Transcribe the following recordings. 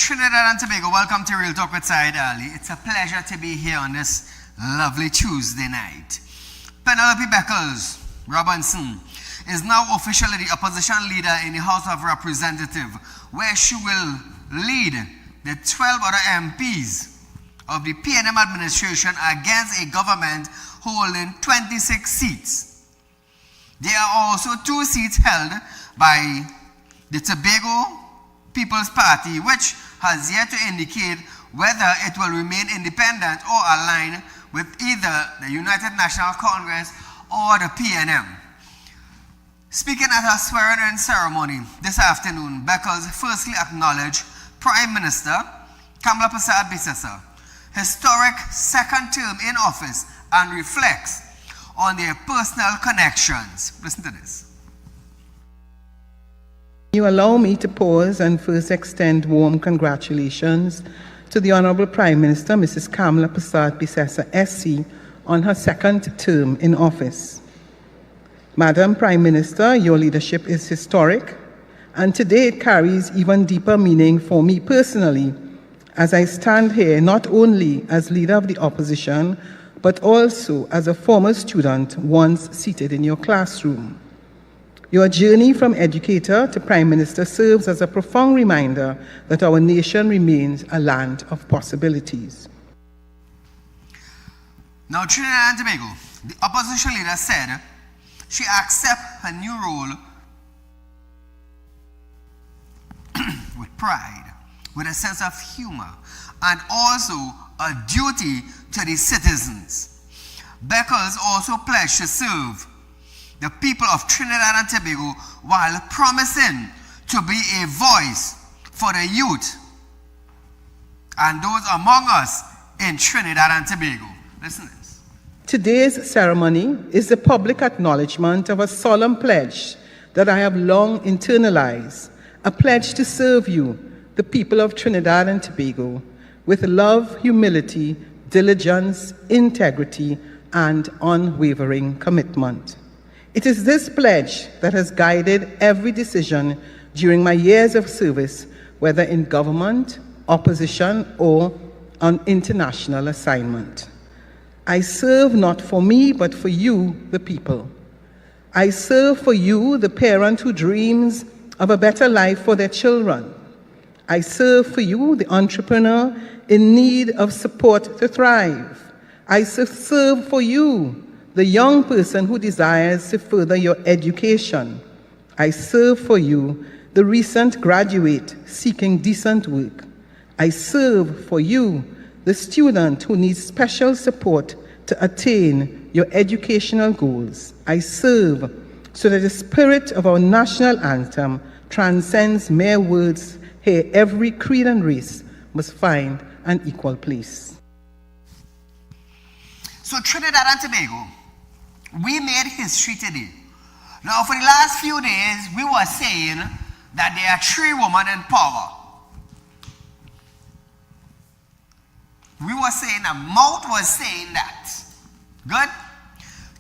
Trinidad and Tobago, welcome to Real Talk with Saieed Ali. It's a pleasure to be here on this lovely Tuesday night. Penelope Beckles Robinson is now officially the opposition leader in the House of Representatives, where she will lead the 12 other MPs of the PNM administration against a government holding 26 seats. There are also 2 seats held by the Tobago People's Party, which has yet to indicate whether it will remain independent or align with either the United National Congress or the PNM. Speaking at her swearing-in ceremony this afternoon, Beckles firstly acknowledged Prime Minister Kamla Persad-Bissessar, historic second term in office, and reflects on their personal connections. Listen to this. You allow me to pause and first extend warm congratulations to the Honorable Prime Minister, Mrs. Kamla Persad-Bissessar, SC, on her second term in office. Madam Prime Minister, your leadership is historic, and today it carries even deeper meaning for me personally, as I stand here not only as leader of the opposition, but also as a former student once seated in your classroom. Your journey from educator to Prime Minister serves as a profound reminder that our nation remains a land of possibilities. Now, Trinidad and Tobago, the opposition leader said she accepts her new role with pride, with a sense of humor, and also a duty to the citizens. Beckles also pledged to serve the people of Trinidad and Tobago while promising to be a voice for the youth and those among us in Trinidad and Tobago. Listen to this. Today's ceremony is the public acknowledgement of a solemn pledge that I have long internalized, a pledge to serve you, the people of Trinidad and Tobago, with love, humility, diligence, integrity, and unwavering commitment. It is this pledge that has guided every decision during my years of service, whether in government, opposition, or on international assignment. I serve not for me, but for you, the people. I serve for you, the parent who dreams of a better life for their children. I serve for you, the entrepreneur in need of support to thrive. I serve for you, the young person who desires to further your education. I serve for you, the recent graduate seeking decent work. I serve for you, the student who needs special support to attain your educational goals. I serve so that the spirit of our national anthem transcends mere words. Here, every creed and race must find an equal place. So Trinidad and Tobago, we made history today. Now, for the last few days, we were saying that there are 3 women in power. We were saying that, mouth was saying that. Good?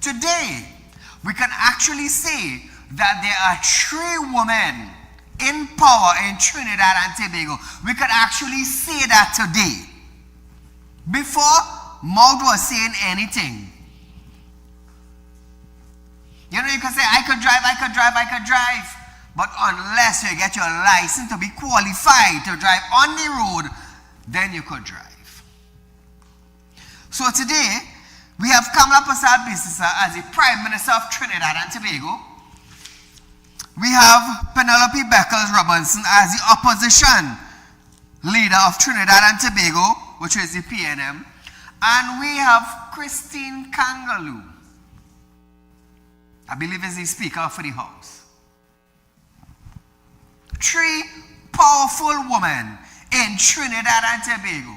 Today, we can actually say that there are 3 women in power in Trinidad and Tobago. We can actually say that today. Before, mouth was saying anything. You know, you can say, I could drive. But unless you get your license to be qualified to drive on the road, then you could drive. So today, we have Kamla Persad-Bissessar as the Prime Minister of Trinidad and Tobago. We have Penelope Beckles Robinson as the opposition leader of Trinidad and Tobago, which is the PNM. And we have Christine Kangaloo, I believe is the Speaker for the House. 3 powerful women in Trinidad and Tobago.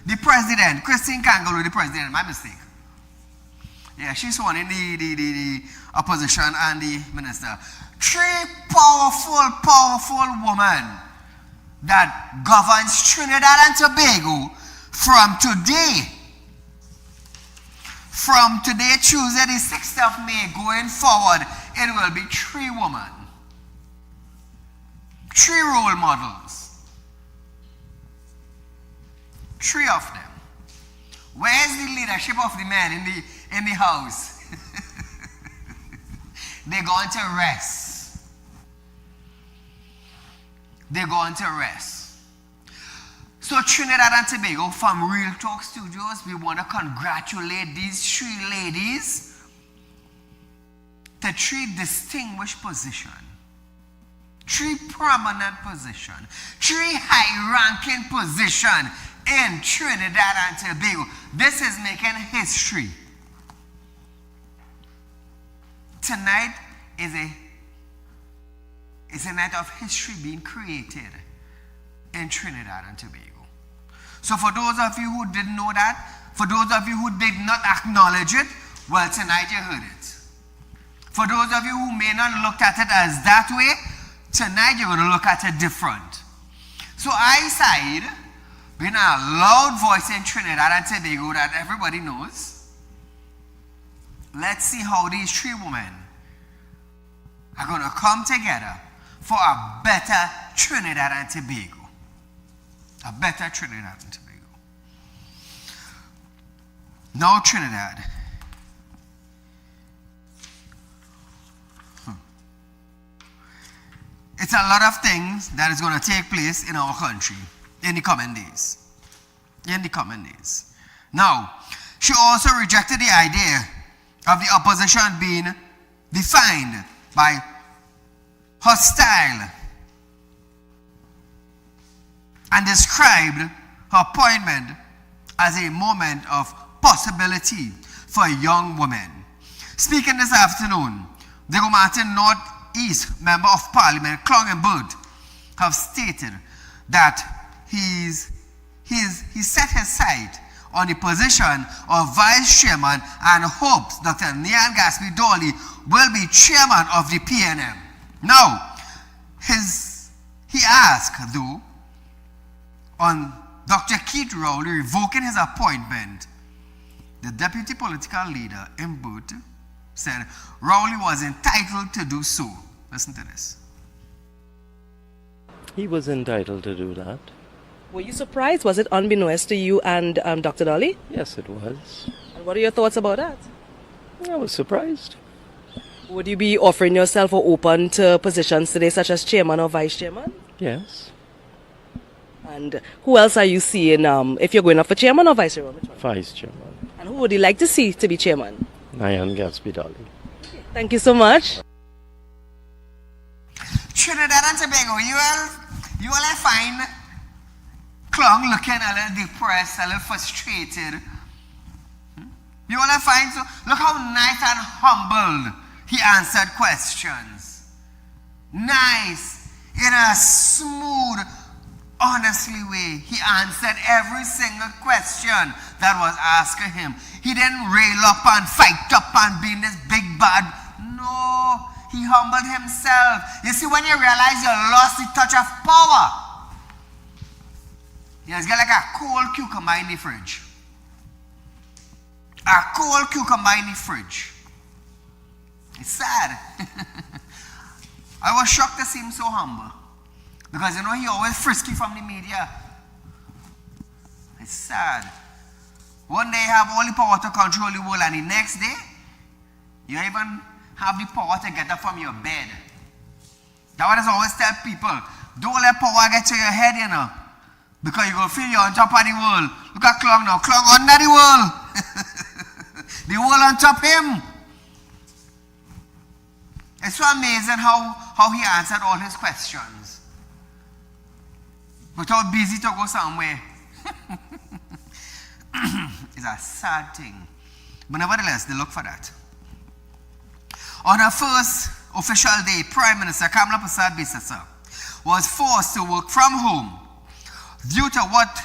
The President, Christine Kangaloo, the President, my mistake. Yeah, she's one in the opposition and the minister. 3 powerful women that governs Trinidad and Tobago from today. From today, Tuesday, the 6th of May, going forward, it will be 3 women. 3 role models. 3 of them. Where's the leadership of the men in the house? They're going to rest. They're going to rest. So Trinidad and Tobago, from Real Talk Studios, we want to congratulate these 3 ladies to 3 distinguished positions, 3 prominent positions, 3 high-ranking positions in Trinidad and Tobago. This is making history. Tonight is a night of history being created in Trinidad and Tobago. So for those of you who didn't know that, for those of you who did not acknowledge it, well, tonight you heard it. For those of you who may not look at it as that way, tonight you're going to look at it different. So I, Saieed, being a loud voice in Trinidad and Tobago that everybody knows, let's see how these 3 women are going to come together for a better Trinidad and Tobago. A better Trinidad and Tobago. Now Trinidad. It's a lot of things that is going to take place in our country in the coming days. In the coming days. Now, she also rejected the idea of the opposition being defined by hostile and described her appointment as a moment of possibility for a young woman. Speaking this afternoon, the Martin North East Member of Parliament, Clongenberg, have stated that he's set his sight on the position of Vice Chairman and hopes Dr. Nian Gatsby Dolly will be Chairman of the PNM. Now, he asked, though, on Dr. Keith Rowley revoking his appointment, the deputy political leader in Booth said Rowley was entitled to do so. Listen to this. He was entitled to do that. Were you surprised? Was it unbeknownst to you and Dr. Dolly? Yes, it was. And what are your thoughts about that? I was surprised. Would you be offering yourself or open to positions today, such as chairman or vice chairman? Yes. And who else are you seeing if you're going up for chairman or vice chairman? Vice chairman. And who would you like to see to be chairman? Nian Gatsby Dolly. Thank you so much. Trinidad and Tobago, you will find Clong looking a little depressed, a little frustrated. You will find, so look how nice and humbled he answered questions. Nice, in a smooth, honestly way. He answered every single question that was asked of him. He didn't rail up and fight up and be this big bad. No, he humbled himself. You see, when you realize you lost the touch of power, you just get like a cold cucumber in the fridge. A cold cucumber in the fridge. It's sad. I was shocked to see him so humble. Because you know he always frisky from the media. It's sad. One day you have all the power to control the world, and the next day you even have the power to get up from your bed. That's what I always tell people. Don't let power get to your head, you know. Because you're going to feel you're on top of the world. Look at Clong now. Clong under the world. The world on top of him. It's so amazing how he answered all his questions. Without busy to go somewhere. It's a sad thing. But nevertheless, they look for that. On her first official day, Prime Minister Kamala Persad-Bissessar was forced to work from home due to what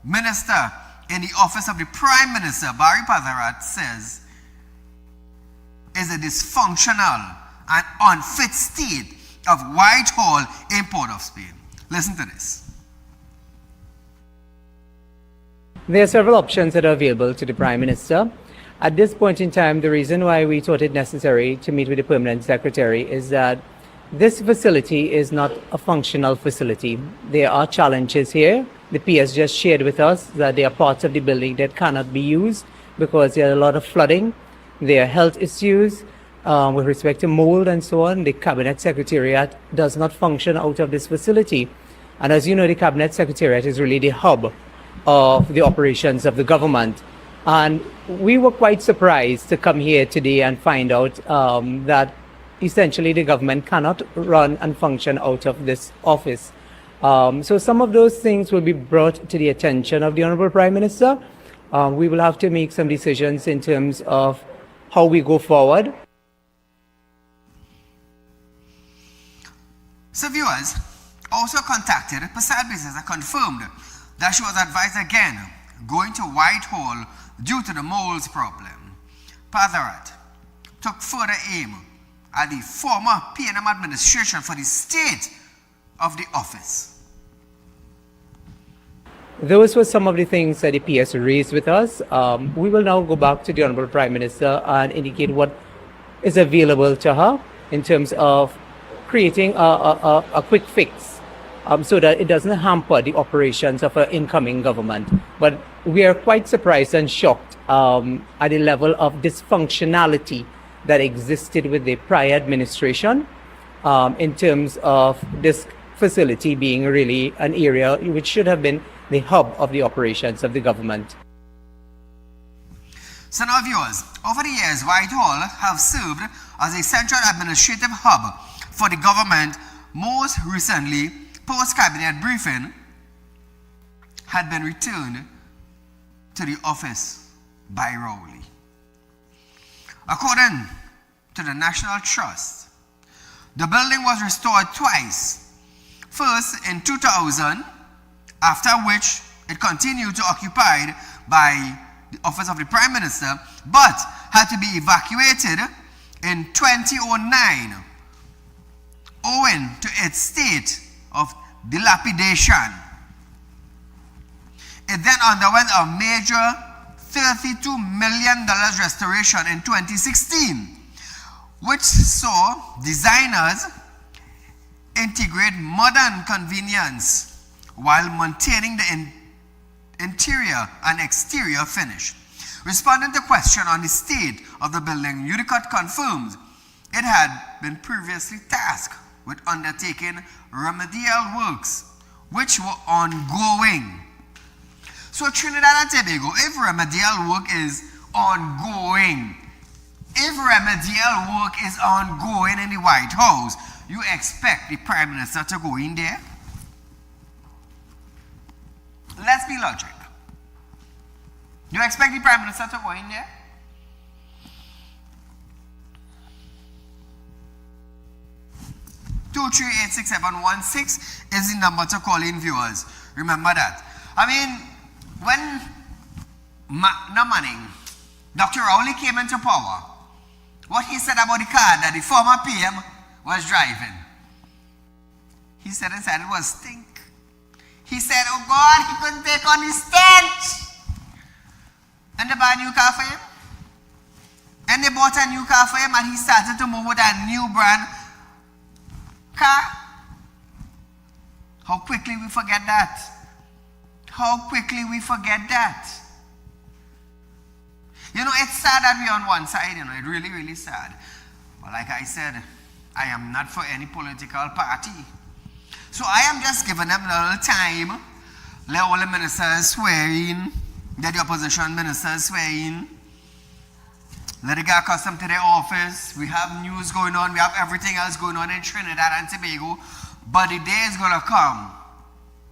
Minister in the office of the Prime Minister, Barry Patharat, says is a dysfunctional and unfit state of Whitehall in Port of Spain. Listen to this. There are several options that are available to the Prime Minister. At this point in time, the reason why we thought it necessary to meet with the Permanent Secretary is that this facility is not a functional facility. There are challenges here The PS just shared with us that there are parts of the building that cannot be used because there are a lot of flooding. There are health issues with respect to mold and so on. The Cabinet Secretariat does not function out of this facility. And as you know, the Cabinet Secretariat is really the hub of the operations of the government. And we were quite surprised to come here today and find out that essentially the government cannot run and function out of this office. So some of those things will be brought to the attention of the Honorable Prime Minister. We will have to make some decisions in terms of how we go forward. So viewers also contacted Passad Business and confirmed that she was advised again going to Whitehall due to the moles problem. Patharat took further aim at the former P&M administration for the state of the office. Those were some of the things that the PS raised with us. We will now go back to the Honorable Prime Minister and indicate what is available to her in terms of creating a quick fix so that it doesn't hamper the operations of our incoming government. But we are quite surprised and shocked at the level of dysfunctionality that existed with the prior administration in terms of this facility being really an area which should have been the hub of the operations of the government. So now viewers, over the years, Whitehall have served as a central administrative hub for the government. Most recently, post-cabinet briefing had been returned to the office by Rowley. According to the National Trust, the building was restored twice. First in 2000, after which it continued to be occupied by the Office of the Prime Minister, but had to be evacuated in 2009 owing to its state of dilapidation. It then underwent a major $32 million restoration in 2016, which saw designers integrate modern convenience while maintaining the interior and exterior finish. Responding to question on the state of the building, UDICOT confirms it had been previously tasked with undertaking remedial works, which were ongoing. So Trinidad and Tobago, if remedial work is ongoing, in the White House, you expect the Prime Minister to go in there? Let's be logical. Do you expect the Prime Minister to go in there? Two 386-716 is the number to call in, viewers. Remember that. I mean, when Dr. Rowley came into power, what he said about the car that the former PM was driving, he said inside it was stink. He said, oh God, he couldn't take on his stench. And they bought a new car for him. And they bought a new car for him and he started to move with a new brand car. How quickly we forget that. How quickly we forget that. You know, it's sad that we're on one side, you know, it's really, really sad. But like I said, I am not for any political party. So I am just giving them a little time. Let all the ministers swear in. Let the opposition ministers swear in. Let it get accustomed to their office. We have news going on. We have everything else going on in Trinidad and Tobago. But the day is going to come.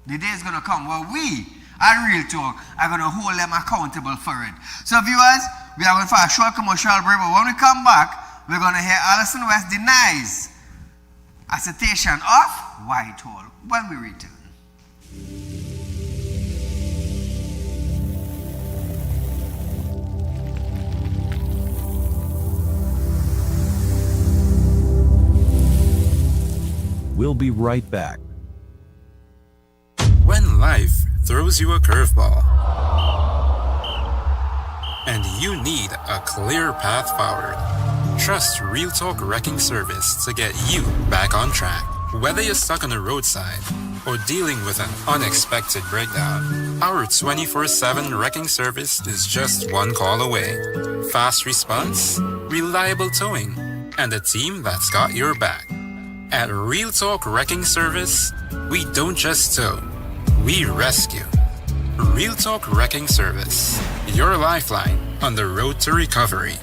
The day is going to come where we, at Real Talk, are going to hold them accountable for it. So viewers, we are going for a short commercial break. But when we come back, we're going to hear Alison West denies a citation of Whitehall when we return. We'll be right back. When life throws you a curveball and you need a clear path forward, trust Real Talk Wrecking Service to get you back on track. Whether you're stuck on the roadside, or dealing with an unexpected breakdown, our 24/7 wrecking service is just one call away. Fast response, reliable towing, and a team that's got your back. At Real Talk Wrecking Service, we don't just tow, we rescue. Real Talk Wrecking Service, your lifeline on the road to recovery.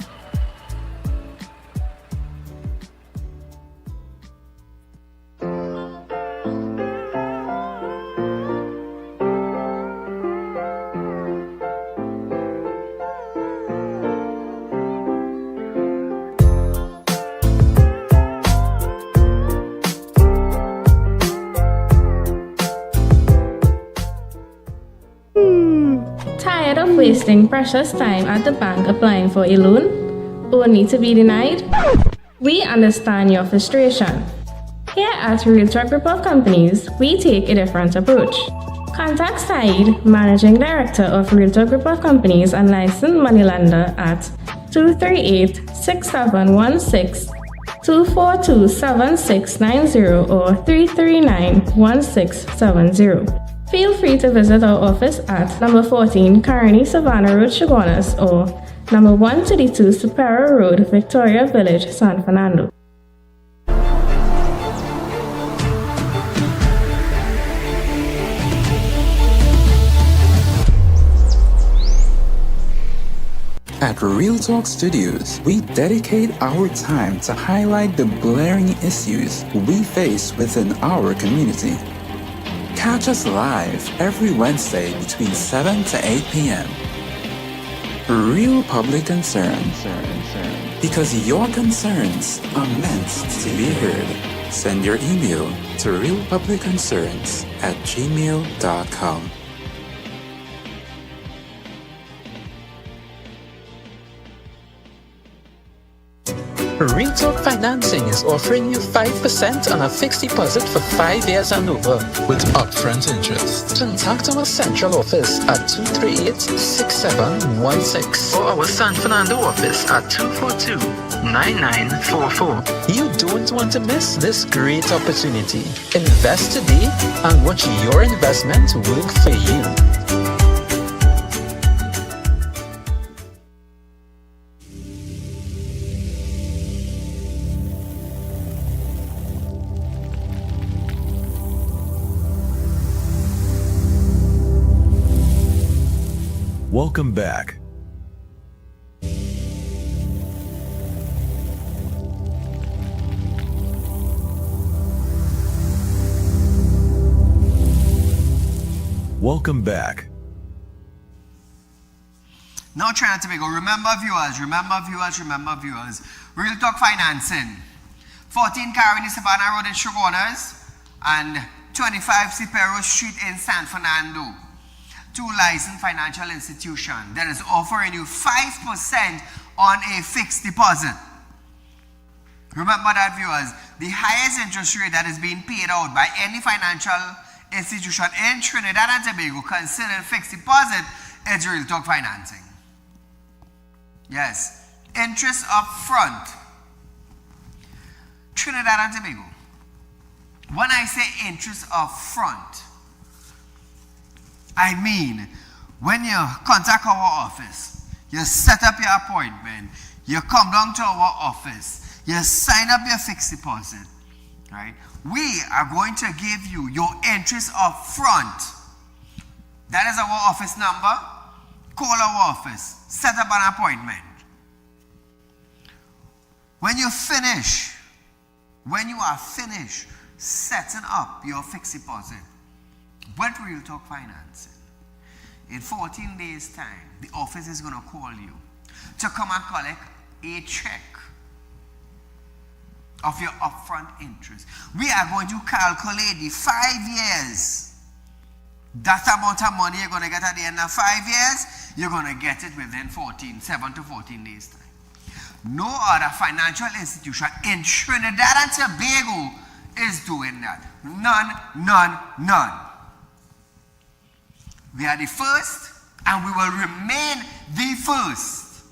Tired of wasting precious time at the bank applying for a loan, only to be denied? We understand your frustration. Here at Real Talk Group of Companies, we take a different approach. Contact Saieed, Managing Director of Real Talk Group of Companies and licensed moneylender at 238-6716, 242-7690 or 339-1670. Feel free to visit our office at number 14 Carney Savannah Road, Chaguanas, or number 132 Superior Road, Victoria Village, San Fernando. At Real Talk Studios, we dedicate our time to highlight the glaring issues we face within our community. Catch us live every Wednesday between 7 to 8 p.m. Real Public Concern. Because your concerns are meant to be heard. Send your email to realpublicconcerns@gmail.com. Real Talk Financing is offering you 5% on a fixed deposit for 5 years and over with upfront interest. Contact our central office at 238-6716 or our San Fernando office at 242-9944. You don't want to miss this great opportunity. Invest today and watch your investment work for you. Welcome back. Welcome back. Now Trinidad and Tobago, remember viewers, Real Talk Financing, 14 Caroni Savannah Road in Chaguanas and 25 Cipero Street in San Fernando. Two licensed financial institutions that is offering you 5% on a fixed deposit. Remember that, viewers, the highest interest rate that is being paid out by any financial institution in Trinidad and Tobago considered fixed deposit is Real Talk Financing. Yes, interest up front. Trinidad and Tobago. When I say interest up front, I mean, when you contact our office, you set up your appointment, you come down to our office, you sign up your fixed deposit, right? We are going to give you your interest up front. That is our office number. Call our office, set up an appointment. When you are finished setting up your fixed deposit, with Real Talk Financing, in 14 days' time, the office is going to call you to come and collect a check of your upfront interest. We are going to calculate the 5 years. That amount of money you're going to get at the end of 5 years, you're going to get it within 7 to 14 days' time. No other financial institution in Trinidad and Tobago is doing that. None. We are the first, and we will remain the first.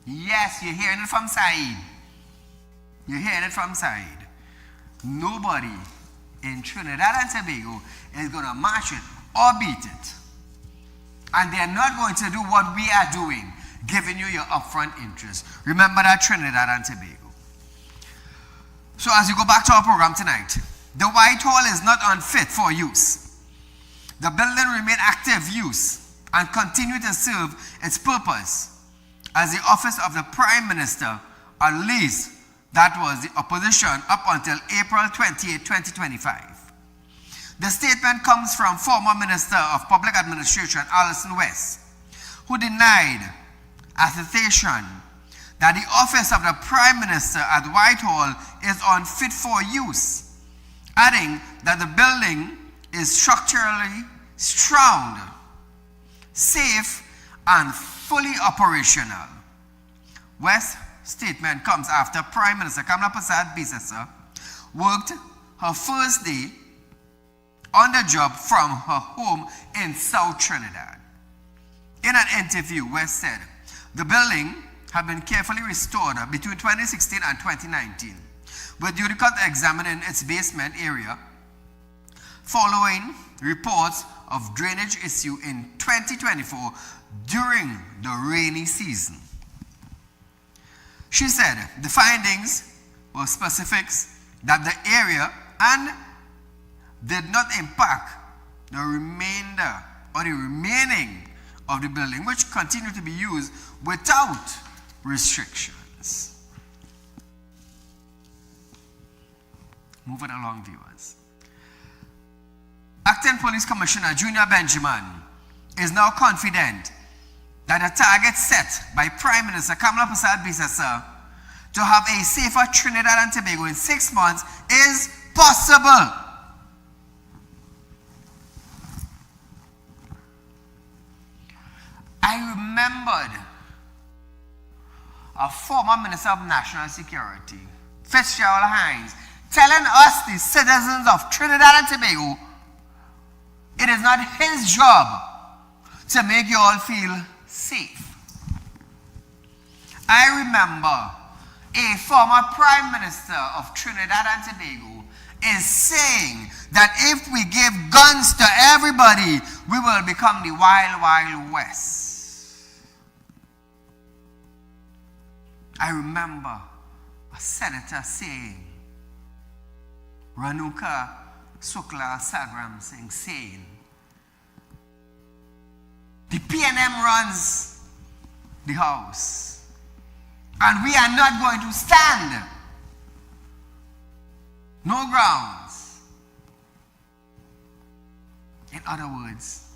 Yes, you're hearing it from Saieed. Nobody in Trinidad and Tobago is going to match it or beat it. And they're not going to do what we are doing, giving you your upfront interest. Remember that, Trinidad and Tobago. So as you go back to our program tonight, the Whitehall is not unfit for use. The building remain active use and continue to serve its purpose as the office of the Prime Minister, at least that was the opposition up until April 28, 2025. The statement comes from former Minister of Public Administration, Alison West, who denied attestation that the office of the Prime Minister at Whitehall is unfit for use, adding that the building is structurally sound, safe, and fully operational. West's statement comes after Prime Minister Kamala Persad-Bissessar worked her first day on the job from her home in South Trinidad. In an interview, West said the building had been carefully restored between 2016 and 2019, with Judicot examining its basement area following reports of drainage issue in 2024 during the rainy season. She said the findings were specifics that the area and did not impact the remainder or the remaining of the building, which continued to be used without restrictions. Moving along, viewers. Acting Police Commissioner Junior Benjamin is now confident that the target set by Prime Minister Kamala Persad-Bissessar to have a safer Trinidad and Tobago in 6 months is possible. I remembered a former Minister of National Security, Fitzgerald Hines, telling us, the citizens of Trinidad and Tobago, it is not his job to make you all feel safe. I remember a former Prime Minister of Trinidad and Tobago is saying that if we give guns to everybody, we will become the Wild Wild West. I remember a senator saying, Ranuka Sukla Sagram Singh saying, the PNM runs the house, and we are not going to stand. No grounds. In other words,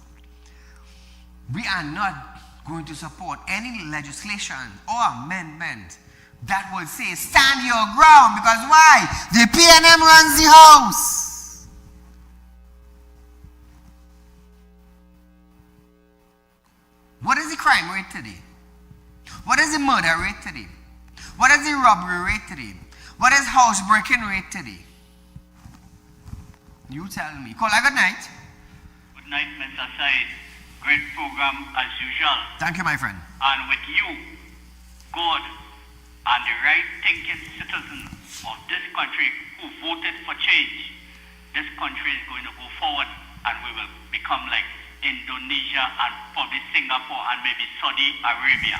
we are not going to support any legislation or amendment that will say stand your ground, because why? The PNM runs the house. What is the crime rate today? What is the murder rate today? What is the robbery rate today? What is housebreaking rate today? You tell me. Kola, good night. Good night, Mr. Said. Great program as usual. Thank you, my friend. And with you, God, and the right-thinking citizens of this country who voted for change, this country is going to go forward, and we will become like Indonesia and probably Singapore and maybe Saudi Arabia.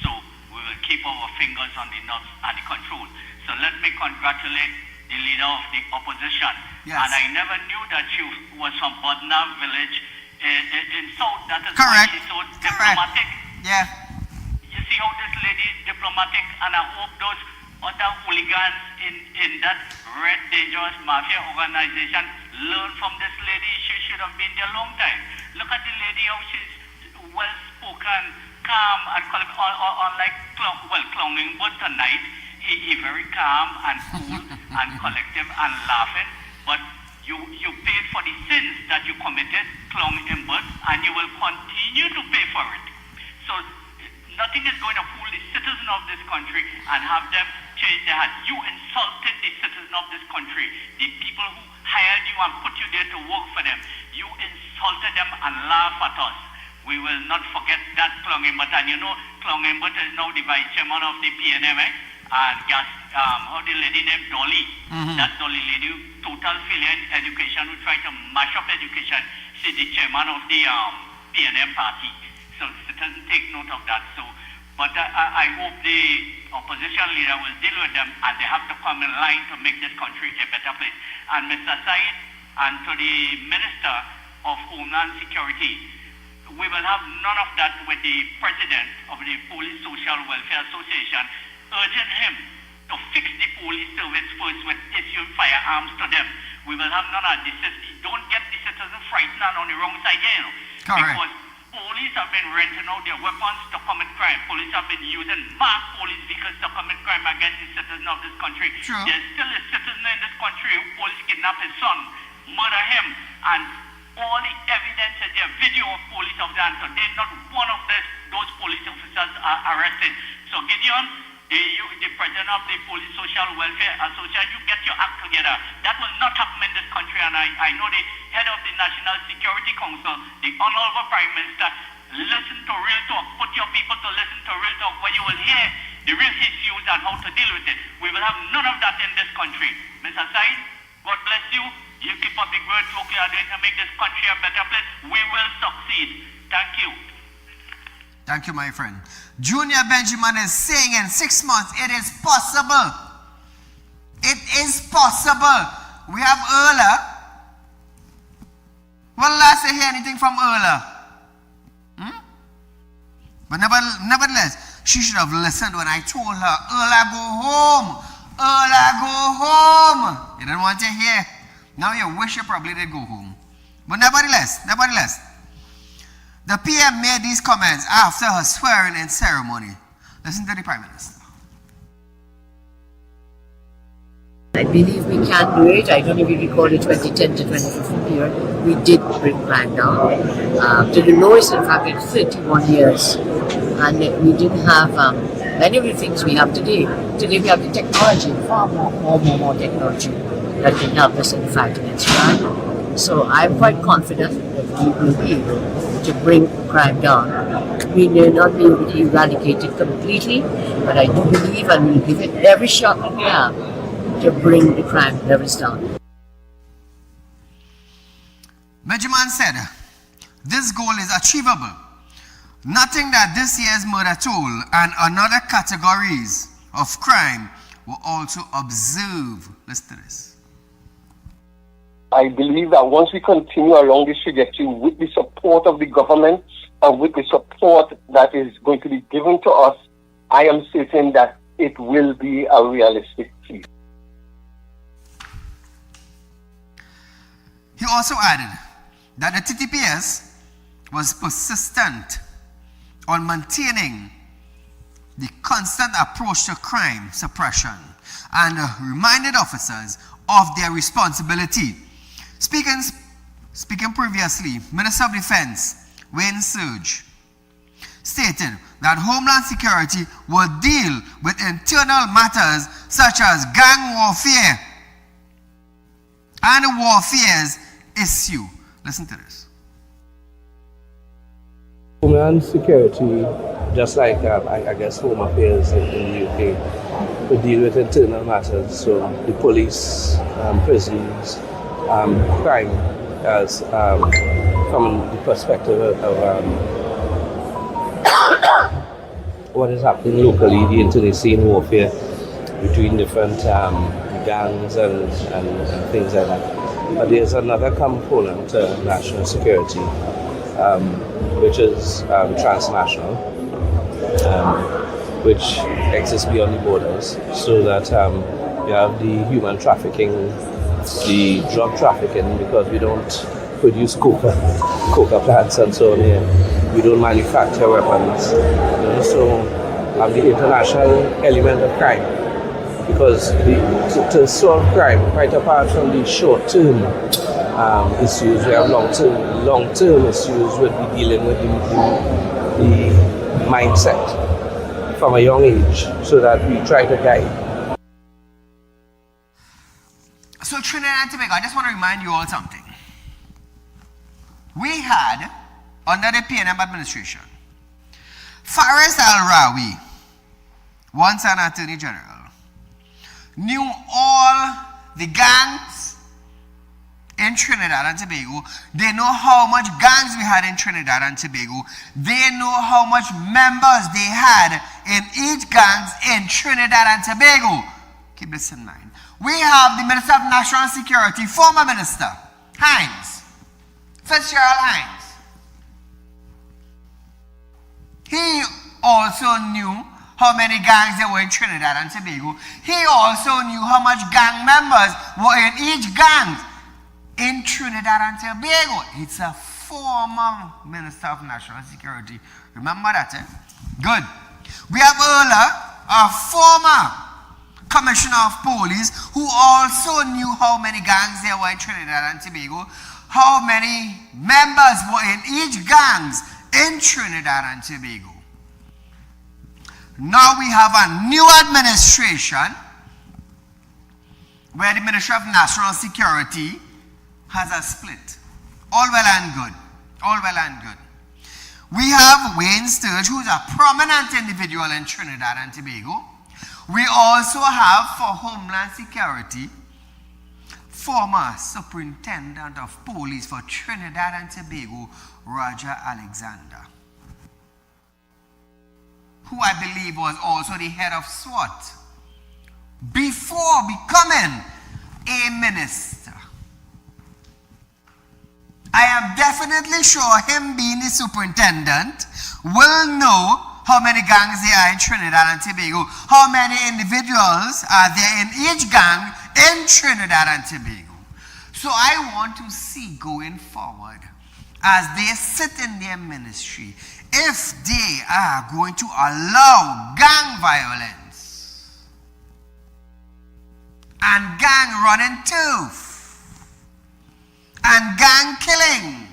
So we will keep our fingers on the knobs and the control. So let me congratulate the leader of the opposition. Yes. And I never knew that she was from Bodna village in South. That is correct. Why she's so diplomatic. Yeah. You see how this lady is diplomatic, and I hope those other hooligans in that red dangerous mafia organization learn from this lady. She should have been there a long time. Look at the lady, how she's well-spoken, calm, and unlike Clonging, but tonight he very calm and cool and collective and laughing. But you paid for the sins that you committed, Clonging, and you will continue to pay for it. So nothing is going to fool the citizen of this country and have them change their heart. You insulted the citizen of this country, the people who hired you and put you there to work for them. You insulted them and laughed at us. We will not forget that, Clonging. And you know, Clonging is now the vice chairman of the PNM. and how the lady named Dolly, that Dolly lady, total failure in education, who tried to mash up education. She's the chairman of the PNM party. So citizens take note of that. So, but I hope the opposition leader will deal with them, and they have to come in line to make this country a better place. And Mr. Said, and to the Minister of Homeland Security, we will have none of that with the President of the Police Social Welfare Association urging him to fix the police service first with issuing firearms to them. We will have none of this. Don't get the citizens frightened and on the wrong side here, Correct. Because police have been renting out their weapons to commit crime. Police have been using marked police vehicles to commit crime against the citizens of this country. True. There's still a citizen in this country who police kidnap his son, murder him, and all the evidence is there, video of police of that. So today, not one of those police officers are arrested. So Gideon, the president of the Police Social Welfare Association, you get your act together. That will not happen in this country, and I know the head of the National Security Council, the Honorable Prime Minister, listen to Real Talk. Put your people to listen to Real Talk, where you will hear the real issues and how to deal with it. We will have none of that in this country. Mr. Said, God bless you. You keep up the great work you are doing to make this country a better place. We will succeed. Thank you. Thank you, my friend. Junior Benjamin is saying in 6 months, it is possible. It is possible. We have Erla. When last I hear anything from Erla? But nevertheless, she should have listened when I told her, Erla, go home. Erla, go home. You didn't want to hear. Now you wish you probably did go home. But nevertheless, the PM made these comments after her swearing-in ceremony. Listen to the Prime Minister. I believe we can do it. I don't even recall the 2010 to 2015 period. We did bring crime down to the lowest, in fact, in 31 years. And we didn't have many of the things we have today. Today we have the technology, far more technology that can help us in the fight against crime. So I'm quite confident that we will be able to bring crime down. We may not be able to eradicate it completely, but I do believe and we'll give it every shot that we have to bring the crime levels down. Benjamin said, this goal is achievable. Nothing that this year's murder toll and another categories of crime will also observe. Listen to this. I believe that once we continue along this trajectory with the support of the government and with the support that is going to be given to us, I am certain that it will be a realistic feat. He also added that the TTPS was persistent on maintaining the constant approach to crime suppression and reminded officers of their responsibility. Speaking previously, Minister of Defense Wayne Surge stated that Homeland Security will deal with internal matters such as gang warfare and warfare's issue. Listen to this. Homeland Security, just like I guess Home Affairs in the UK, will deal with internal matters. So the police, prisons, crime, as from the perspective of what is happening locally, the internecine warfare between different gangs and things like that. But there's another component to national security, which is transnational, which exists beyond the borders, so that you have the human trafficking, the drug trafficking, because we don't produce coca plants and so on here. We don't manufacture weapons. So the international element of crime, because to solve crime, quite apart from the short-term issues, we have long-term issues with dealing with the mindset from a young age, so that we try to guide. So Trinidad and Tobago, I just want to remind you all something. We had, under the PNM administration, Faris Al-Rawi, once an Attorney General, knew all the gangs in Trinidad and Tobago. They know how much gangs we had in Trinidad and Tobago. They know how much members they had in each gangs in Trinidad and Tobago. Keep this in mind. We have the Minister of National Security, former Minister, Hines, Fitzgerald Hines. He also knew how many gangs there were in Trinidad and Tobago. He also knew how much gang members were in each gang in Trinidad and Tobago. It's a former Minister of National Security. Remember that, eh? Good. We have earlier a former Commissioner of Police who also knew how many gangs there were in Trinidad and Tobago, how many members were in each gangs in Trinidad and Tobago. Now we have a new administration where the Ministry of National Security has a split. All well and good. All well and good. We have Wayne Sturge, who's a prominent individual in Trinidad and Tobago. We also have, for Homeland Security, former Superintendent of Police for Trinidad and Tobago, Roger Alexander, who I believe was also the head of SWAT before becoming a minister. I am definitely sure him being the superintendent will know how many gangs there are in Trinidad and Tobago, how many individuals are there in each gang in Trinidad and Tobago. So I want to see going forward, as they sit in their ministry, if they are going to allow gang violence and gang running turf and gang killing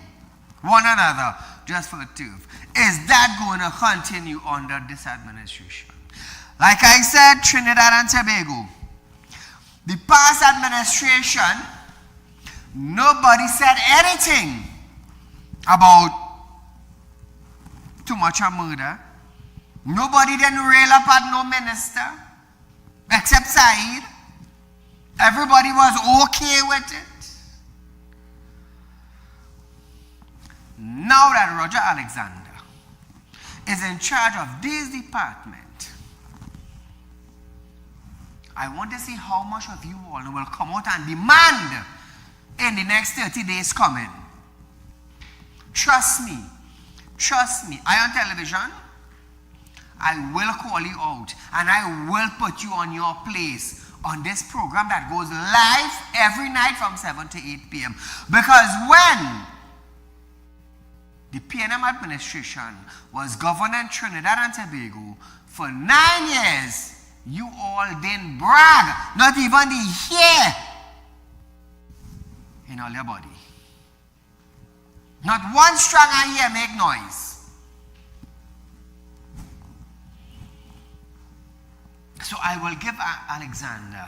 one another just for the turf. Is that going to continue under this administration? Like I said, Trinidad and Tobago, the past administration, nobody said anything about too much of murder. Nobody didn't rail up at no minister except Saieed. Everybody was okay with it. Now that Roger Alexander is in charge of this department, I want to see how much of you all will come out and demand in the next 30 days coming. Trust me, I on television, I will call you out and I will put you on your place on this program that goes live every night from 7 to 8 p.m. Because when the PNM administration was governing Trinidad and Tobago for 9 years, you all didn't brag, not even the hair in all your body. Not one strong hair make noise. So I will give Alexander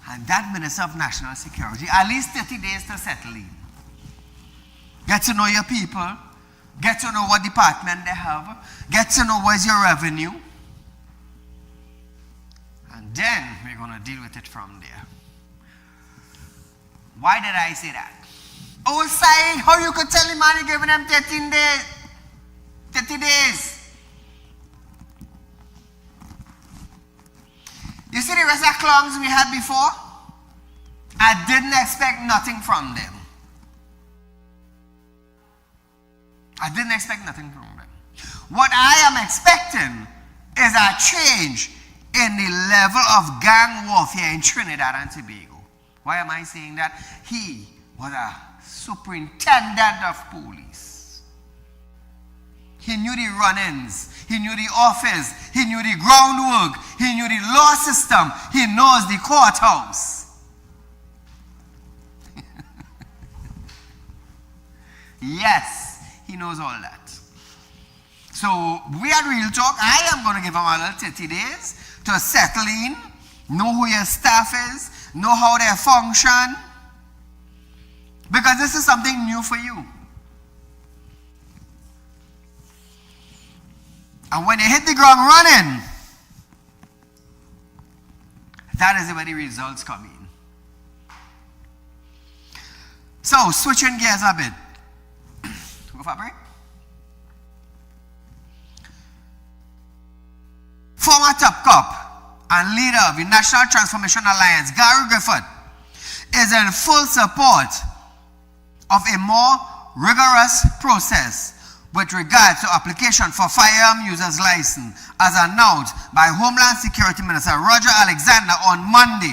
and that Minister of National Security at least 30 days to settle in. Get to know your people. Get to know what department they have. Get to know where's your revenue. And then we're going to deal with it from there. Why did I say that? Oh, Saieed, how you could tell the man you're giving them 13 days? 30 days. You see the rest of the clowns we had before? I didn't expect nothing from them. I didn't expect nothing from them. What I am expecting is a change in the level of gang warfare in Trinidad and Tobago. Why am I saying that? He was a superintendent of police. He knew the run-ins. He knew the office. He knew the groundwork. He knew the law system. He knows the courthouse. Yes, he knows all that. So we at Real Talk, I am going to give him a little 30 days to settle in, know who your staff is, know how they function, because this is something new for you. And when you hit the ground running, That is where the results come in. So, switching gears a bit. Go for a break. Former top cop and leader of the National Transformation Alliance, Gary Griffith, is in full support of a more rigorous process with regard to application for firearm users license as announced by Homeland Security Minister Roger Alexander on Monday.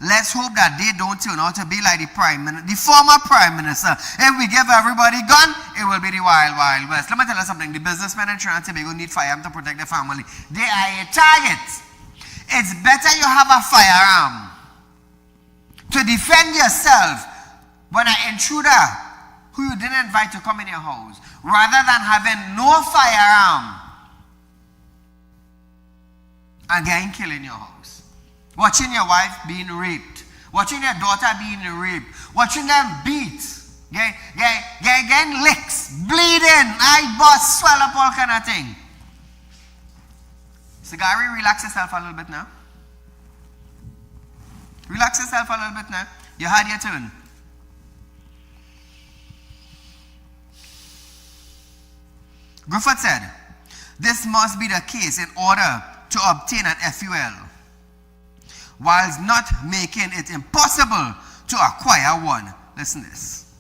Let's hope that they don't turn out to be like the former Prime Minister. If we give everybody gun, it will be the wild, wild west. Let me tell you something. The businessmen in Trinidad and Tobago need firearm to protect their family. They are a target. It's better you have a firearm to defend yourself when an intruder who you didn't invite to come in your house, rather than having no firearm and getting killed in your house. Watching your wife being raped, watching your daughter being raped, watching them beat, getting licks, bleeding, eye bust, swell up, all kind of thing. So Gary, relax yourself a little bit now. Relax yourself a little bit now. You had your turn. Griffith said, this must be the case in order to obtain an FUL, whilst not making it impossible to acquire one. Listen to this.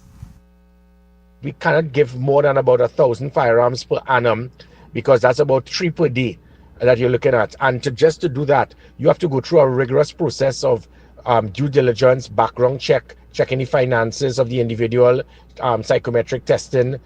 We cannot give more than about 1,000 firearms per annum, because that's about 3 per day that you're looking at. And just to do that, you have to go through a rigorous process of due diligence, background check, checking the finances of the individual, psychometric testing,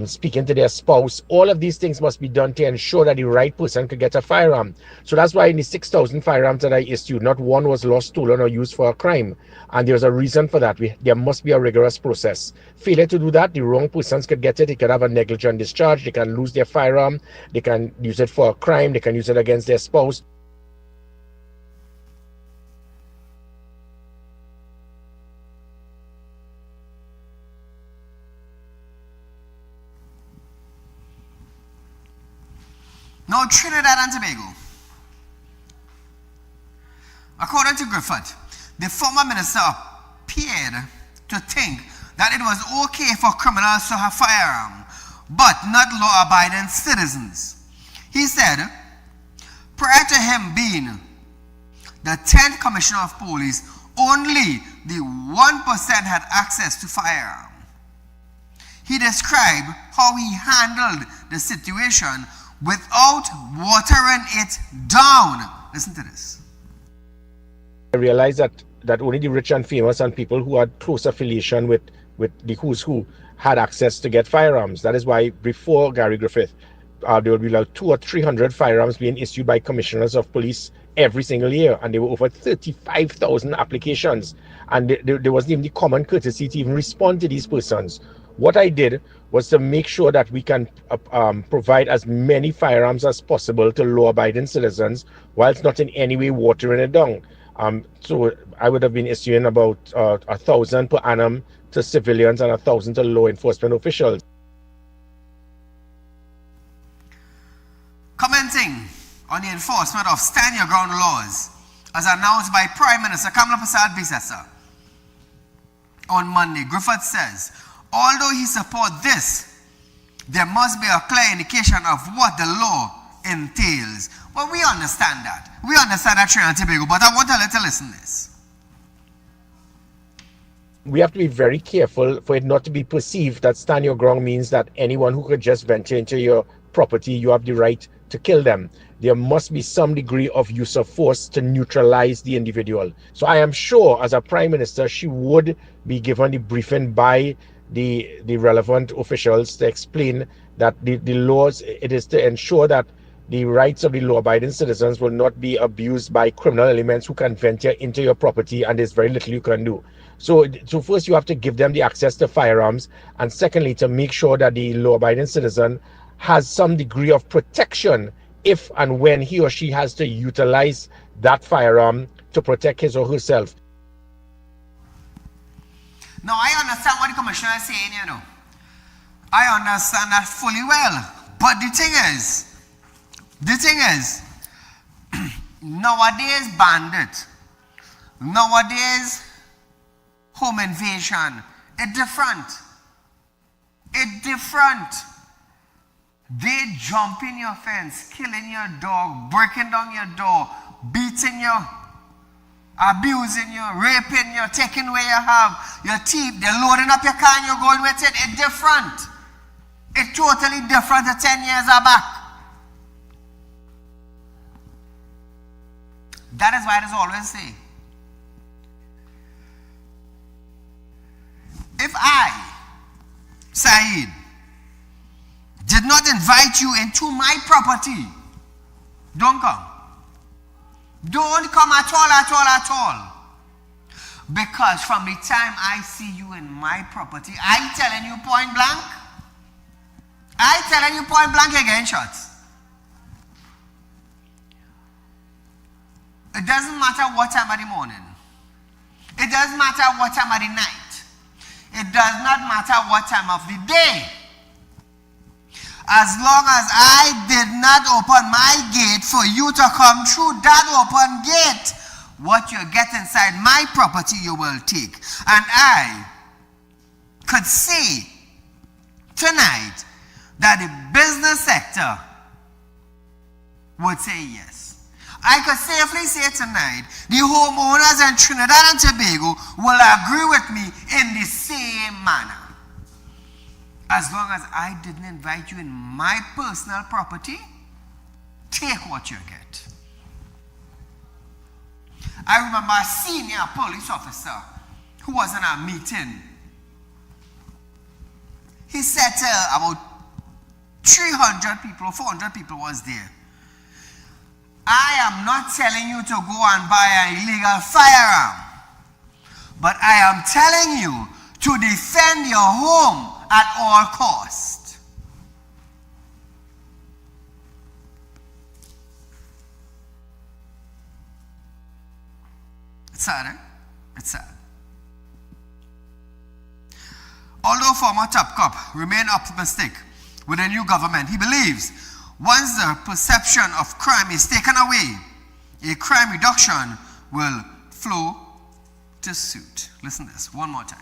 speaking to their spouse. All of these things must be done to ensure that the right person could get a firearm. So that's why in the 6,000 firearms that I issued, not one was lost, stolen, or used for a crime. And there's a reason for that. There must be a rigorous process. Failure to do that, the wrong persons could get it. They could have a negligent discharge. They can lose their firearm. They can use it for a crime. They can use it against their spouse. Now, Trinidad and Tobago. According to Griffith, the former minister appeared to think that it was okay for criminals to have firearms, but not law-abiding citizens. He said, prior to him being the 10th Commissioner of Police, only the 1% had access to firearms. He described how he handled the situation without watering it down. Listen to this. I realized that only the rich and famous and people who had close affiliation with the who's who had access to get firearms. That is why before Gary Griffith, there would be like 200 or 300 firearms being issued by commissioners of police every single year, and there were over 35,000 applications, and there wasn't even the common courtesy to even respond to these persons. What I did was to make sure that we can provide as many firearms as possible to law-abiding citizens, whilst not in any way watering it down. So I would have been issuing about 1,000 per annum to civilians and 1,000 to law enforcement officials. Commenting on the enforcement of stand your ground laws, as announced by Prime Minister Kamala Persad-Bissessar on Monday, Griffith says, although he supports this, there must be a clear indication of what the law entails. Well, we understand that. We understand that, Trinidad and Tobago, but I want to let you listen to this. We have to be very careful for it not to be perceived that stand your ground means that anyone who could just venture into your property, you have the right to kill them. There must be some degree of use of force to neutralize the individual. So I am sure as a Prime Minister, she would be given the briefing by the relevant officials to explain that the laws, it is to ensure that the rights of the law-abiding citizens will not be abused by criminal elements who can venture into your property, and there's very little you can do. So first you have to give them the access to firearms, and secondly, to make sure that the law-abiding citizen has some degree of protection if and when he or she has to utilize that firearm to protect his or herself. Now, I understand what the commissioner is saying, you know. I understand that fully well. But the thing is, nowadays bandits Nowadays, home invasion, it's different. It's different. They jump in your fence, killing your dog, breaking down your door, beating you, abusing you, raping you, taking away you have, your teeth, they're loading up your car and you're going with it. It's different. It's totally different to 10 years back. That is why it is always say, if I, Saeed, did not invite you into my property, don't come. Don't come at all, at all, at all. Because from the time I see you in my property, I telling you point blank, again shots. It doesn't matter what time of the morning. It doesn't matter what time of the night. It does not matter what time of the day. As long as I did not open my gate for you to come through that open gate, what you get inside my property you will take. And I could say tonight that the business sector would say yes. I could safely say tonight the homeowners in Trinidad and Tobago will agree with me in the same manner. As long as I didn't invite you in my personal property, take what you get. I remember a senior police officer who was in a meeting. He said about 300 people, 400 people was there. I am not telling you to go and buy an illegal firearm, but I am telling you to defend your home at all cost. It's sad, eh? It's sad. Although former top cop remain optimistic with a new government, he believes once the perception of crime is taken away, a crime reduction will flow to suit. Listen to this one more time.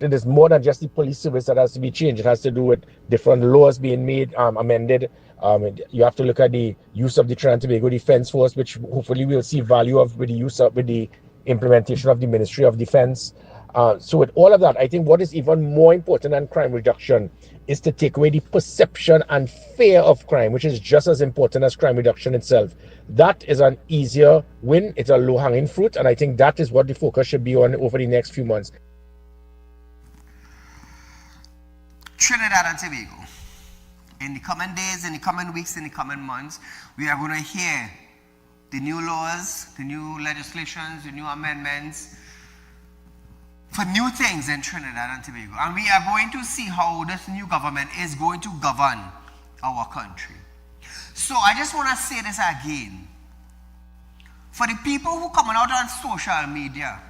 It is more than just the police service that has to be changed. It has to do with different laws being made, amended. You have to look at the use of the Trinidad and Tobago Defense Force, which hopefully we'll see value of with the implementation of the Ministry of Defense. So with all of that, I think what is even more important than crime reduction is to take away the perception and fear of crime, which is just as important as crime reduction itself. That is an easier win. It's a low-hanging fruit, and I think that is what the focus should be on over the next few months. Trinidad and Tobago, in the coming days, in the coming weeks, in the coming months, we are going to hear the new laws, the new legislations, the new amendments for new things in Trinidad and Tobago. And we are going to see how this new government is going to govern our country. So I just want to say this again. For the people who coming out on social media,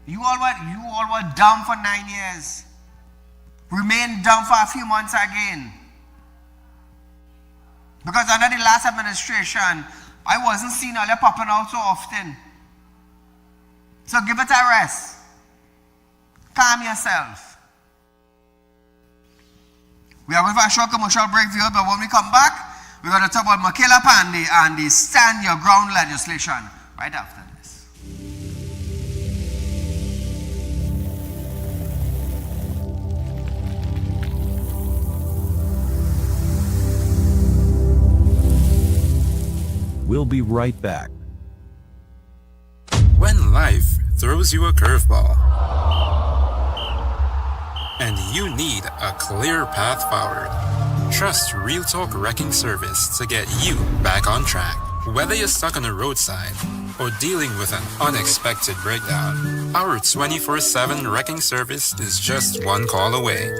you all were dumb for 9 years. Remain dumb for a few months again. Because under the last administration, I wasn't seeing all that popping out so often. So give it a rest. Calm yourself. We are going for a short commercial break, viewers, but when we come back, we're going to talk about Michaela Pandey and the Stand Your Ground legislation right after this. We'll be right back. When life throws you a curveball and you need a clear path forward, trust Real Talk Wrecking Service to get you back on track. Whether you're stuck on the roadside or dealing with an unexpected breakdown, our 24/7 wrecking service is just one call away.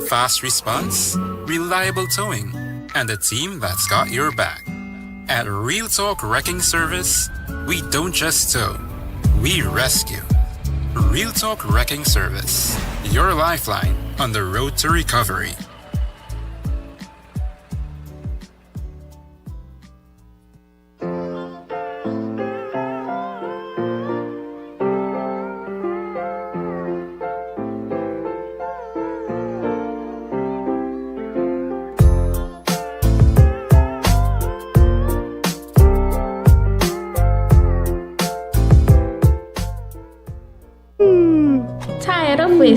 Fast response, reliable towing, and a team that's got your back. At Real Talk Wrecking Service, we don't just tow, we rescue. Real Talk Wrecking Service, your lifeline on the road to recovery.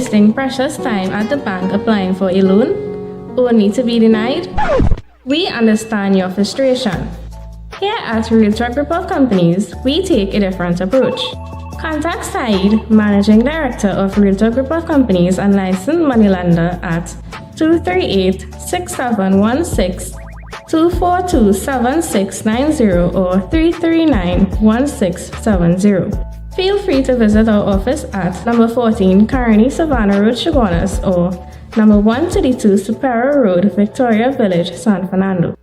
wasting precious time at the bank applying for a loan, only to be denied? We understand your frustration. Here at Realtalk Group of Companies, we take a different approach. Contact Saieed, Managing Director of Realtalk Group of Companies and licensed moneylender at 238-6716, 242-7690 or 339-1670. Feel free to visit our office at number 14 Carney Savannah Road, Chaguanas, or number 132 Superior Road, Victoria Village, San Fernando.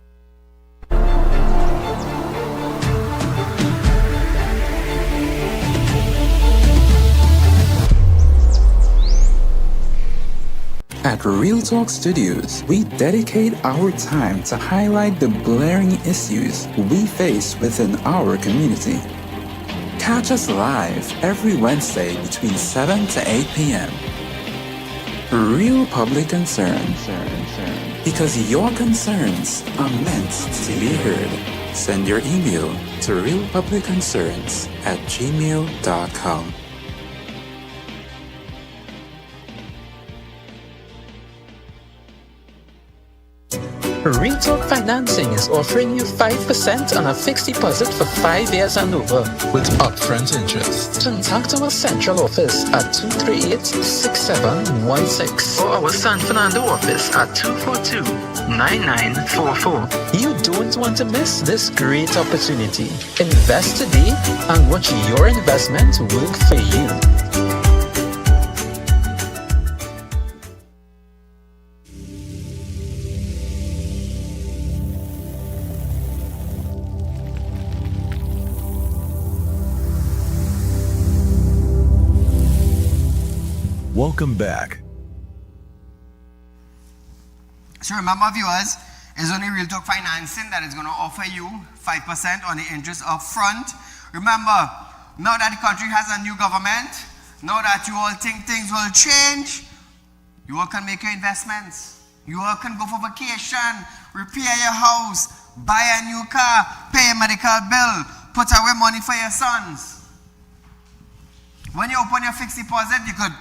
At Real Talk Studios, we dedicate our time to highlight the glaring issues we face within our community. Catch us live every Wednesday between 7 to 8 p.m. Real Public Concern. Because your concerns are meant to be heard. Send your email to realpublicconcerns@gmail.com. Real Talk Financing is offering you 5% on a fixed deposit for 5 years and over with upfront interest. Contact our central office at 238-6716 or our San Fernando office at 242-9944. You don't want to miss this great opportunity. Invest today and watch your investment work for you. Welcome back. So remember, viewers, it's only Real Talk Financing that is going to offer you 5% on the interest up front. Remember, now that the country has a new government, now that you all think things will change, you all can make your investments. You all can go for vacation, repair your house, buy a new car, pay a medical bill, put away money for your sons. When you open your fixed deposit, you could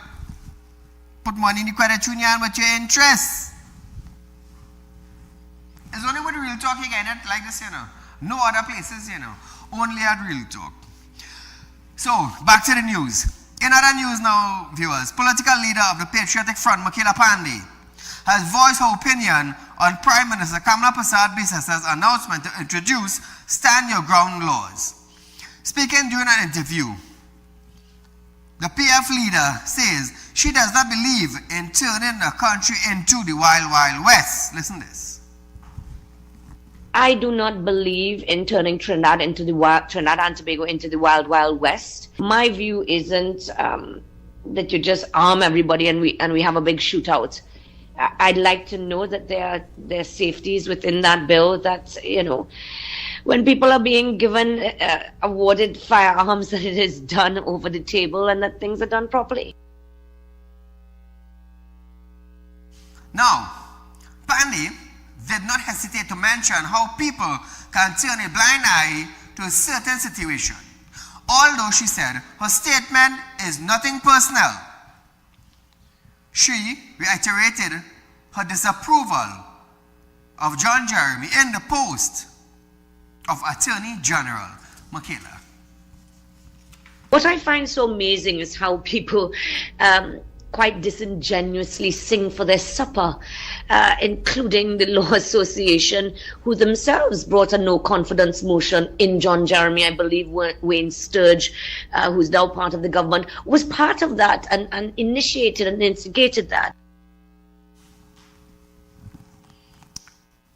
put money in the credit union with your interest. It's only with Real Talk you get it like this, you know. No other places, you know. Only at Real Talk. So, back to the news. In other news now, viewers, political leader of the Patriotic Front, Makela Pandey, has voiced her opinion on Prime Minister Kamala Persad-Bissessa's announcement to introduce Stand Your Ground laws. Speaking during an interview, the PF leader says she does not believe in turning the country into the Wild Wild West. Listen to this. I do not believe in turning Trinidad and Tobago into the Wild Wild West. My view isn't that you just arm everybody and we have a big shootout. I'd like to know that there are safeties within that bill that, you know, when people are being given, awarded firearms, that it is done over the table and that things are done properly. Now, Pandey did not hesitate to mention how people can turn a blind eye to a certain situation. Although she said her statement is nothing personal, she reiterated her disapproval of John Jeremy in the post of Attorney General Makela. What I find so amazing is how people quite disingenuously sing for their supper, including the Law Association, who themselves brought a no-confidence motion in John Jeremy. I believe Wayne Sturge, who's now part of the government, was part of that and initiated and instigated that.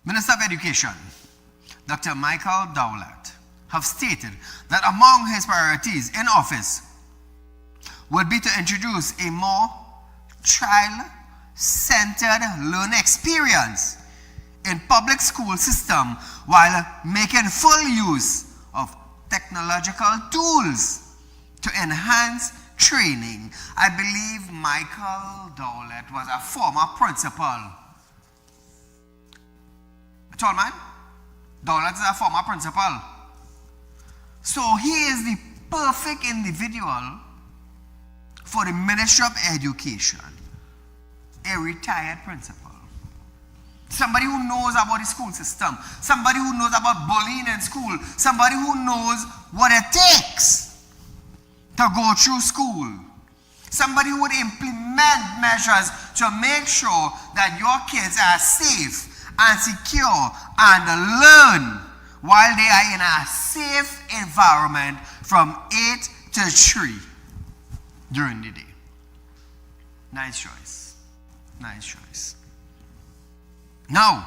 Minister of Education, Dr. Michael Dowlett, have stated that among his priorities in office would be to introduce a more child-centered learning experience in public school system while making full use of technological tools to enhance training. I believe Michael Dowlett was a former principal. Tall man? Dowlett is a former principal. So he is the perfect individual for the Ministry of Education. a retired principal. Somebody who knows about the school system. Somebody who knows about bullying in school. Somebody who knows what it takes to go through school. Somebody who would implement measures to make sure that your kids are safe and secure and learn while they are in a safe environment from 8 to 3 during the day. Nice choice. Nice choice. Now,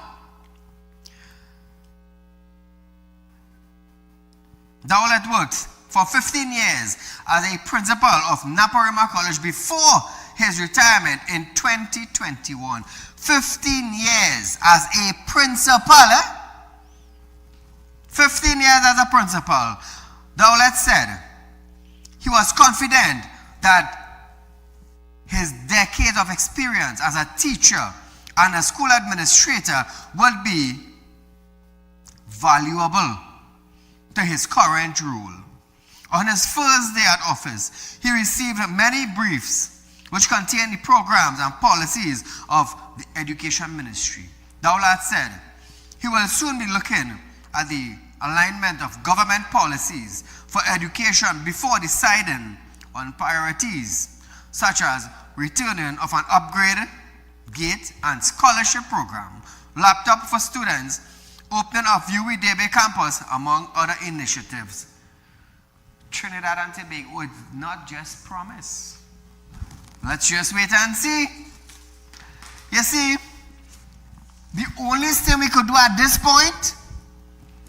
Dowlett worked for 15 years as a principal of Naparima College before his retirement in 2021. 15 years as a principal. 15 years as a principal. Dowlett said he was confident that his decades of experience as a teacher and a school administrator would be valuable to his current role. On his first day at office, he received many briefs which contained the programs and policies of the Education Ministry. Dowlett said he will soon be looking at the alignment of government policies for education before deciding on priorities such as returning of an upgrade gate and scholarship program, laptop for students, opening of weekday campus, among other initiatives. Trinidad and Tobago is not just promise. Let's just wait and see. You see, the only thing we could do at this point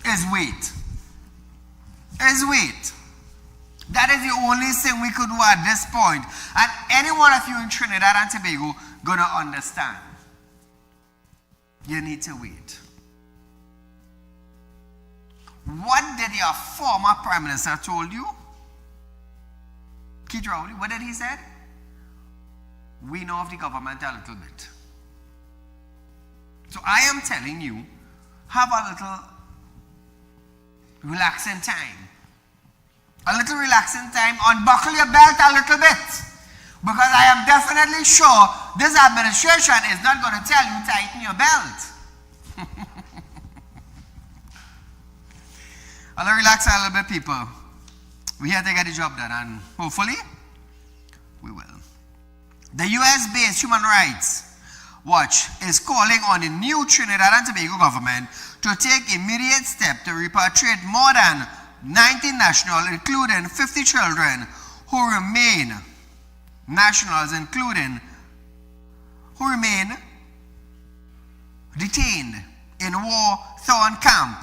is wait. That is the only thing we could do at this point. And any one of you in Trinidad and Tobago gonna understand. You need to wait. What did your former Prime Minister told you? Keith Rowley, what did he say? We know of the government a little bit. So I am telling you, have a little relaxing time. A little relaxing time, unbuckle your belt a little bit. Because I am definitely sure this administration is not going to tell you tighten your belt. I'll relax a little bit, people. We're here to get the job done, and hopefully, we will. The US-based Human Rights Watch is calling on the new Trinidad and Tobago government to take immediate steps to repatriate more than 90 nationals, including 50 children who remain detained in war-torn camp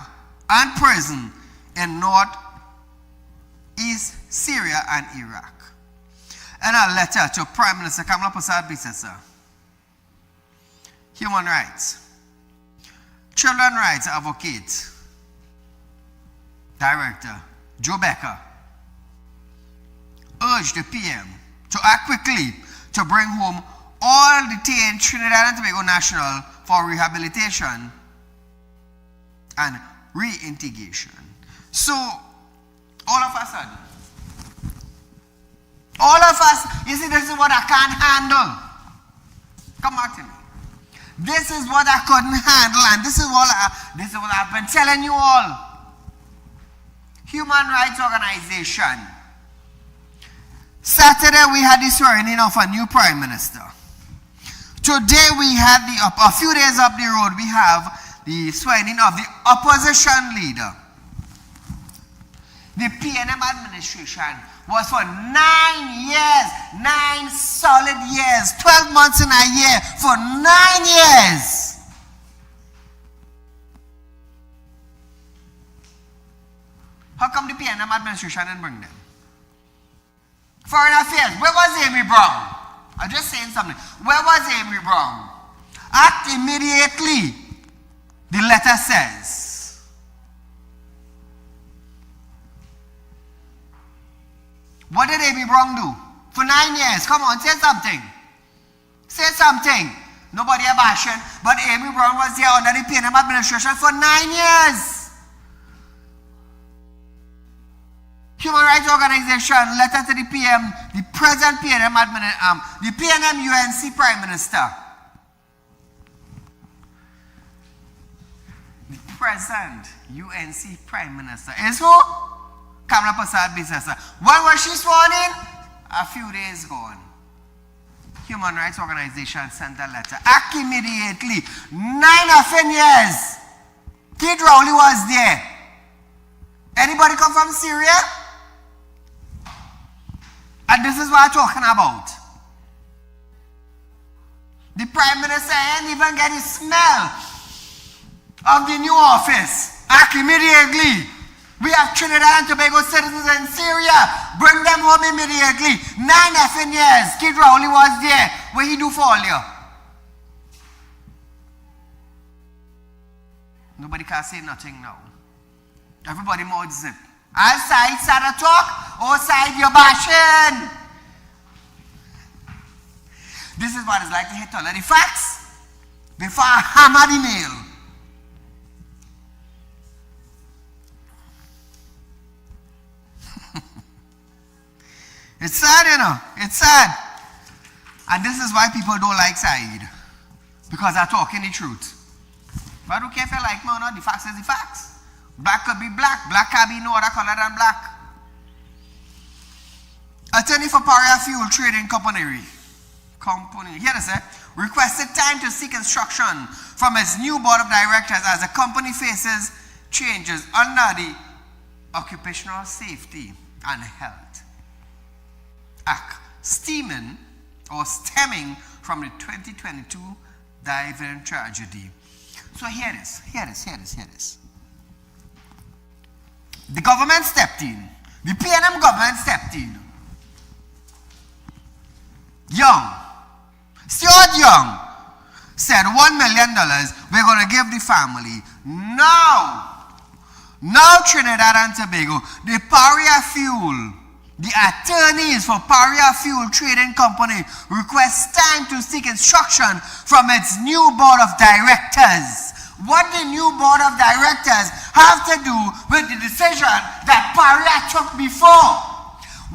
and prison in northeast Syria and Iraq. In a letter to Prime Minister Kamala Persad-Bissessar, Human Rights, Children Rights Advocate, Director Joe Becker urged the PM to act quickly to bring home all detained Trinidad and Tobago nationals for rehabilitation and reintegration. So, all of us, you see, this is what I can't handle. Come back to me. This is what I couldn't handle, and this is what I've been telling you all. Human rights organization. Saturday we had the swearing in of a new Prime Minister. Today we had a few days up the road, we have the swearing in of the opposition leader. The PNM administration was for 9 years, 9 solid years, 12 months in a year, for 9 years. How come the PNM administration didn't bring them? Foreign Affairs, where was Amy Brown? I'm just saying something. Where was Amy Brown? Act immediately, the letter says. What did Amy Brown do? For 9 years. Come on, say something. Say something. Nobody bashing, but Amy Brown was here under the PNM administration for 9 years. Human Rights Organization, letter to the PM, the present PNM UNC Prime Minister, present UNC Prime Minister is who? Kamala Prasad Bisesa. When was she sworn in? A few days gone. Human Rights Organization sent a letter. Act immediately. 9 years. Kid Rowley was there. Anybody come from Syria? And this is what I'm talking about. The Prime Minister ain't even get the smell of the new office. Act immediately. We have Trinidad and Tobago citizens in Syria. Bring them home immediately. 9 years. Kid Rowley was there. What he do for all you? Nobody can say nothing now. Everybody mouth zip. I'll side Sada talk or side your bashing. This is what it's like to hit all of the facts before I hammer the nail. It's sad, you know. It's sad. And this is why people don't like Saieed. Because they're talking the truth. But I don't care if you like me or not, the facts is the facts. Black could be black. Black can be no other color than black. Attorney for Paria Fuel Trading Company. Here they say, requested time to seek instruction from its new board of directors as the company faces changes under the Occupational Safety and Health Act, stemming from the 2022 diving tragedy. So here it is. The government stepped in. The PNM government stepped in. Stuart Young said $1 million we're going to give the family. Now Trinidad and Tobago, the Paria Fuel, the attorneys for Paria Fuel Trading Company request time to seek instruction from its new board of directors. What the new board of directors have to do with the decision that Paria took before?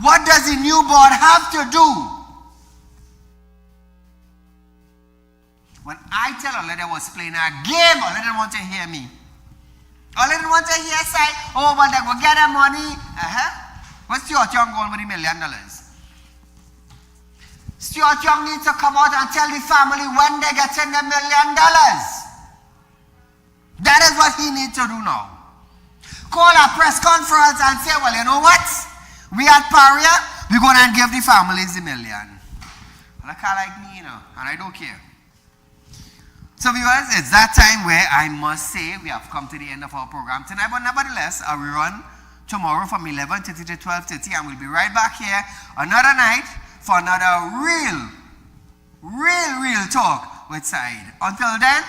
What does the new board have to do? When I tell all of them was playing a game, all of them want to hear me. All of them want to hear say, oh, but they go get their money. What's Stuart Young going with $1 million? Stuart Young needs to come out and tell the family when they get in the $1 million. That is what he needs to do now. Call a press conference and say, well, you know what? We at Paria, we're going to give the families $1 million. Well, I can't like me, you know, and I don't care. So viewers, it's that time where I must say we have come to the end of our program tonight, but nevertheless, I will run tomorrow from 11:30 to 12:30 and we'll be right back here another night for another real talk with Saieed. Until then,